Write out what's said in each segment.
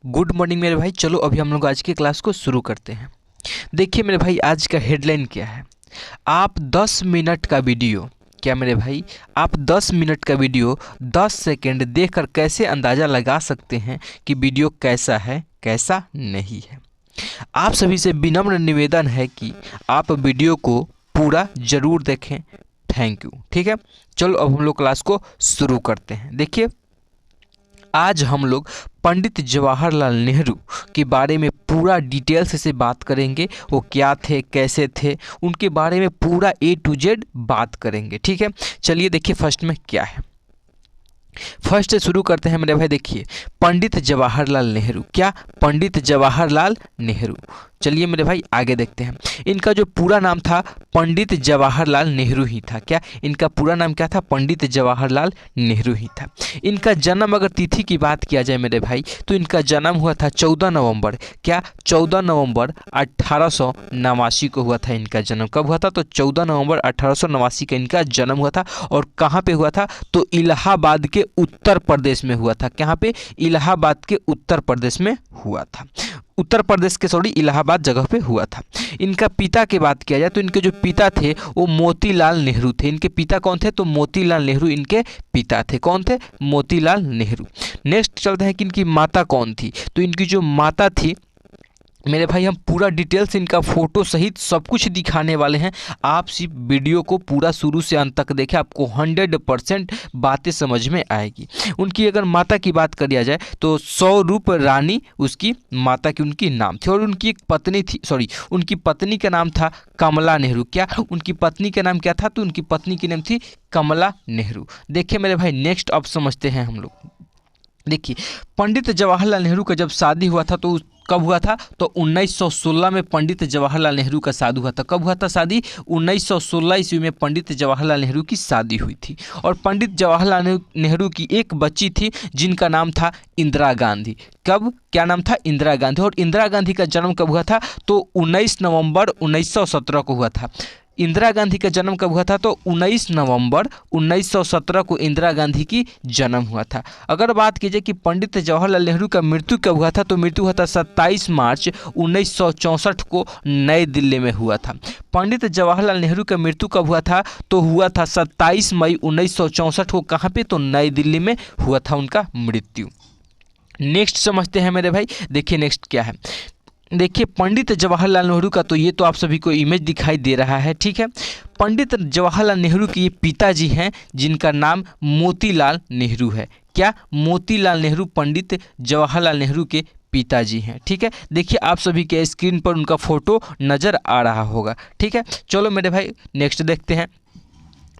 Good morning मेरे भाई। चलो अभी हम लोग आज की क्लास को शुरू करते हैं। देखिए मेरे भाई, आज का हेडलाइन क्या है। आप 10 मिनट का वीडियो, क्या मेरे भाई, आप 10 मिनट का वीडियो 10 सेकेंड देखकर कैसे अंदाज़ा लगा सकते हैं कि वीडियो कैसा है कैसा नहीं है। आप सभी से विनम्र निवेदन है कि आप वीडियो को पूरा ज़रूर देखें। Thank you. ठीक है, चलो अब हम लोग क्लास को शुरू करते हैं। देखिए, आज हम लोग पंडित जवाहरलाल नेहरू के बारे में पूरा डिटेल्स से बात करेंगे। वो क्या थे, कैसे थे, उनके बारे में पूरा A to Z बात करेंगे। ठीक है, चलिए देखिए फर्स्ट में क्या है। फर्स्ट से शुरू करते हैं मेरे भाई। देखिए, पंडित जवाहरलाल नेहरू, क्या पंडित जवाहरलाल नेहरू। चलिए मेरे भाई आगे देखते हैं। इनका जो पूरा नाम था पंडित जवाहरलाल नेहरू ही था। क्या इनका पूरा नाम क्या था? पंडित जवाहरलाल नेहरू ही था। इनका जन्म अगर तिथि की बात किया जाए मेरे भाई, तो इनका जन्म हुआ था 14 नवंबर, क्या 14 नवंबर 1889 को हुआ था। इनका जन्म कब हुआ था? तो 14 नवंबर 1889 का इनका जन्म हुआ था। और कहाँ पे हुआ था? तो इलाहाबाद के उत्तर प्रदेश में हुआ था। कहाँ पे? इलाहाबाद के उत्तर प्रदेश में हुआ था। उत्तर प्रदेश के इलाहाबाद जगह पे हुआ था। इनका पिता की बात किया जाए तो इनके जो पिता थे वो मोतीलाल नेहरू थे। इनके पिता कौन थे? तो मोतीलाल नेहरू इनके पिता थे। कौन थे? मोतीलाल नेहरू। नेक्स्ट चलते हैं कि इनकी माता कौन थी। तो इनकी जो माता थी मेरे भाई, हम पूरा डिटेल्स इनका फोटो सहित सब कुछ दिखाने वाले हैं। आप सिर्फ वीडियो को पूरा शुरू से अंत तक देखें, आपको 100% बातें समझ में आएगी। उनकी अगर माता की बात करिया जाए तो स्वरूप रानी उसकी माता की उनकी नाम थी। और उनकी एक पत्नी थी, उनकी पत्नी का नाम था कमला नेहरू। क्या उनकी पत्नी का नाम क्या था? तो उनकी पत्नी की नाम थी कमला नेहरू। देखिए मेरे भाई, नेक्स्ट अब समझते हैं हम लोग। देखिए, पंडित जवाहरलाल नेहरू का जब शादी हुआ था तो कब हुआ था? तो 1916 में पंडित जवाहरलाल नेहरू का शादी हुआ था। कब हुआ था शादी? 1916 ईस्वी में पंडित जवाहरलाल नेहरू की शादी हुई थी। और पंडित जवाहरलाल नेहरू की एक बच्ची थी जिनका नाम था इंदिरा गांधी। कब? क्या नाम था? इंदिरा गांधी। और इंदिरा गांधी का जन्म कब हुआ था? तो 19 नवंबर 1917 को हुआ था। इंदिरा गांधी का जन्म कब हुआ था? तो 19 नवंबर 1917 को इंदिरा गांधी की जन्म हुआ था। अगर बात कीजिए कि पंडित जवाहरलाल नेहरू का मृत्यु कब हुआ था, तो मृत्यु हुआ था 27 मार्च 1964 को नई दिल्ली में हुआ था। पंडित जवाहरलाल नेहरू का मृत्यु कब हुआ था? तो हुआ था 27 मई 1964 को। कहाँ पे? तो नई दिल्ली में हुआ था उनका मृत्यु। नेक्स्ट समझते हैं मेरे भाई। देखिए नेक्स्ट क्या है। देखिए, पंडित जवाहरलाल नेहरू का तो ये तो आप सभी को इमेज दिखाई दे रहा है। ठीक है, पंडित जवाहरलाल नेहरू के पिताजी हैं जिनका नाम मोतीलाल नेहरू है। क्या? मोतीलाल नेहरू पंडित जवाहरलाल नेहरू के पिताजी हैं। ठीक है, देखिए आप सभी के स्क्रीन पर उनका फोटो नज़र आ रहा होगा। ठीक है, चलो मेरे भाई नेक्स्ट देखते हैं।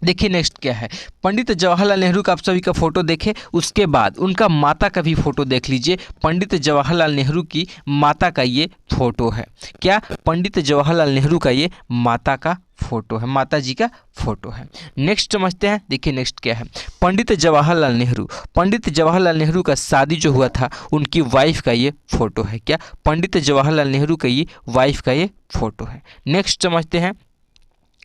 देखिए नेक्स्ट क्या है। पंडित जवाहरलाल नेहरू का आप सभी का फोटो देखें, उसके बाद उनका माता का भी फोटो देख लीजिए। पंडित जवाहरलाल नेहरू की माता का ये फोटो है। क्या? पंडित जवाहरलाल नेहरू का ये माता का फोटो है, माता जी का फोटो है। नेक्स्ट समझते हैं। देखिए नेक्स्ट क्या है। पंडित जवाहरलाल नेहरू, पंडित जवाहरलाल नेहरू का शादी जो हुआ था उनकी वाइफ का ये फोटो है। क्या? पंडित जवाहरलाल नेहरू का ये वाइफ का ये फोटो है। नेक्स्ट समझते हैं।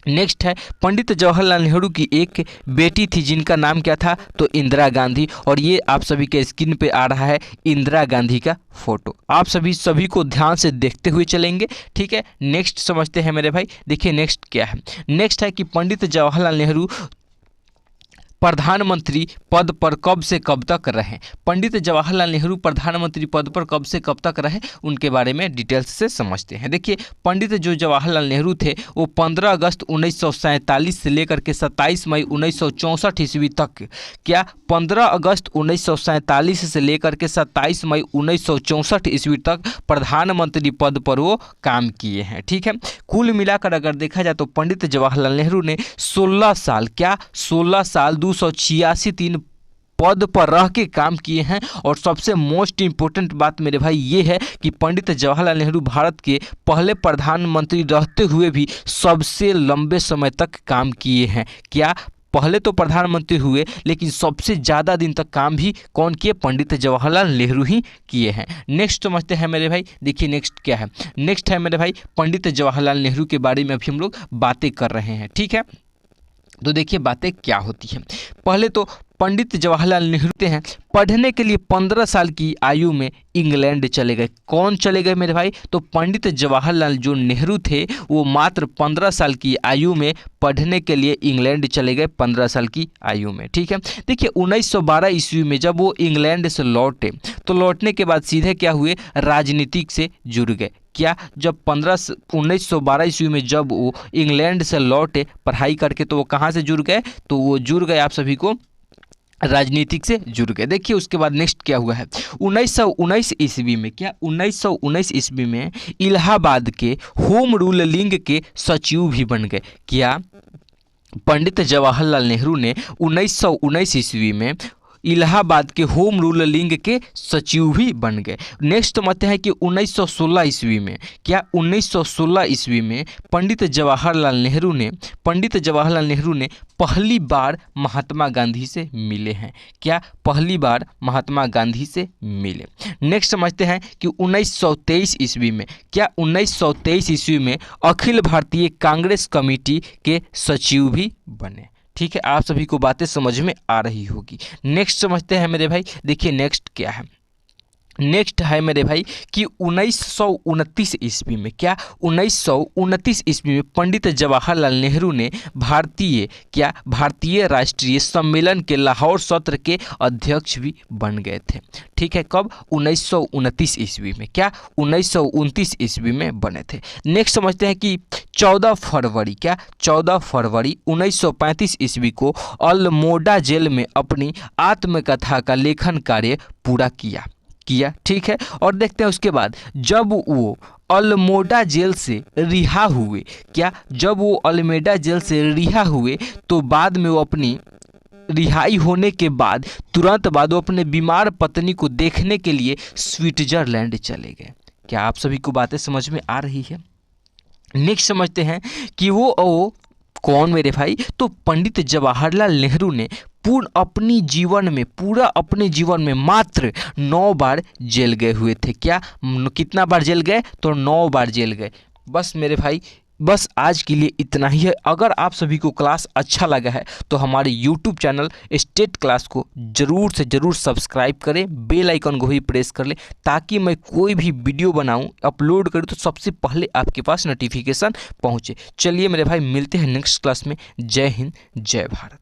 नेक्स्ट है, पंडित जवाहरलाल नेहरू की एक बेटी थी जिनका नाम क्या था? तो इंदिरा गांधी। और ये आप सभी के स्क्रीन पे आ रहा है इंदिरा गांधी का फोटो। आप सभी को ध्यान से देखते हुए चलेंगे। ठीक है, नेक्स्ट समझते हैं मेरे भाई। देखिए नेक्स्ट क्या है। नेक्स्ट है कि पंडित जवाहरलाल नेहरू प्रधानमंत्री पद पर कब से कब तक रहे। पंडित जवाहरलाल नेहरू प्रधानमंत्री पद पर कब से कब तक रहे, उनके बारे में डिटेल्स से समझते हैं। देखिए, पंडित जो जवाहरलाल नेहरू थे वो 15 अगस्त 1947 से लेकर के 27 मई 1964 ईस्वी तक, क्या 15 अगस्त 1947 से लेकर के 27 मई 1964 ईस्वी तक प्रधानमंत्री पद पर वो काम किए हैं। ठीक है, कुल मिलाकर अगर देखा जाए तो पंडित जवाहरलाल नेहरू ने 16 साल, क्या 16 साल 286 दिन पद पर रह के काम किए हैं। और सबसे मोस्ट इंपॉर्टेंट बात मेरे भाई ये है कि पंडित जवाहरलाल नेहरू भारत के पहले प्रधानमंत्री रहते हुए भी सबसे लंबे समय तक काम किए हैं। क्या? पहले तो प्रधानमंत्री हुए लेकिन सबसे ज़्यादा दिन तक काम भी कौन किए? पंडित जवाहरलाल नेहरू ही किए हैं। नेक्स्ट समझते हैं मेरे भाई। देखिए नेक्स्ट क्या है। नेक्स्ट है मेरे भाई, पंडित जवाहरलाल नेहरू के बारे में अभी हम लोग बातें कर रहे हैं। ठीक है, तो देखिए बातें क्या होती हैं। पहले तो पंडित जवाहरलाल नेहरू हैं पढ़ने के लिए 15 साल की आयु में इंग्लैंड चले गए। कौन चले गए मेरे भाई? तो पंडित जवाहरलाल जो नेहरू थे वो मात्र 15 साल की आयु में पढ़ने के लिए इंग्लैंड चले गए, 15 साल की आयु में। ठीक है, देखिए 1912 ईस्वी में जब वो इंग्लैंड से लौटे तो लौटने के बाद सीधे क्या हुए, राजनीतिक से जुड़ गए। क्या? जब 1912 ईस्वी में जब वो इंग्लैंड से लौटे पढ़ाई करके तो वो कहाँ से जुड़ गए? तो वो जुड़ गए आप सभी को राजनीतिक से जुड़ गए। देखिए उसके बाद नेक्स्ट क्या हुआ है, 1919 ईस्वी में, क्या 1919 ईस्वी में इलाहाबाद के होम रूलिंग के सचिव भी बन गए। क्या? पंडित जवाहरलाल नेहरू ने 1919 ईस्वी में इलाहाबाद के होम रूलिंग के सचिव भी बन गए। नेक्स्ट समझते हैं कि 1916 ईस्वी में, क्या 1916 ईस्वी में पंडित जवाहरलाल नेहरू ने पहली बार महात्मा गांधी से मिले हैं। क्या? पहली बार महात्मा गांधी से मिले। नेक्स्ट समझते हैं कि 1923 ईस्वी में, क्या 1923 ईस्वी में अखिल भारतीय कांग्रेस कमेटी के सचिव भी बने। ठीक है, आप सभी को बातें समझ में आ रही होगी। नेक्स्ट समझते हैं मेरे भाई, देखिए नेक्स्ट क्या है, नेक्स्ट है मेरे भाई कि 1929 ईस्वी में, क्या 1929 ईस्वी में पंडित जवाहरलाल नेहरू ने भारतीय राष्ट्रीय सम्मेलन के लाहौर सत्र के अध्यक्ष भी बन गए थे। ठीक है, कब? 1929 ईस्वी में। क्या? 1929 ईस्वी में बने थे। नेक्स्ट समझते हैं कि 14 फरवरी, क्या 14 फरवरी 1935 ईस्वी को अल्मोड़ा जेल में अपनी आत्मकथा का लेखन कार्य पूरा किया। ठीक है, और देखते हैं उसके बाद जब वो अल्मोड़ा जेल से रिहा हुए, क्या जब वो अल्मोड़ा जेल से रिहा हुए तो बाद में वो अपनी रिहाई होने के बाद तुरंत बाद वो अपने बीमार पत्नी को देखने के लिए स्विट्जरलैंड चले गए। क्या आप सभी को बातें समझ में आ रही है? नेक्स्ट समझते हैं कि वो कौन मेरे भाई? तो पंडित जवाहरलाल नेहरू ने पूरा अपने जीवन में मात्र 9 बार जेल गए हुए थे। क्या? कितना बार जेल गए? तो 9 बार जेल गए। बस मेरे भाई, बस आज के लिए इतना ही है। अगर आप सभी को क्लास अच्छा लगा है तो हमारे YouTube चैनल स्टेट क्लास को ज़रूर से ज़रूर सब्सक्राइब करें, बेल आइकन को भी प्रेस कर लें ताकि मैं कोई भी वीडियो बनाऊं, अपलोड करूं तो सबसे पहले आपके पास नोटिफिकेशन पहुंचे। चलिए मेरे भाई, मिलते हैं नेक्स्ट क्लास में। जय हिंद, जय भारत।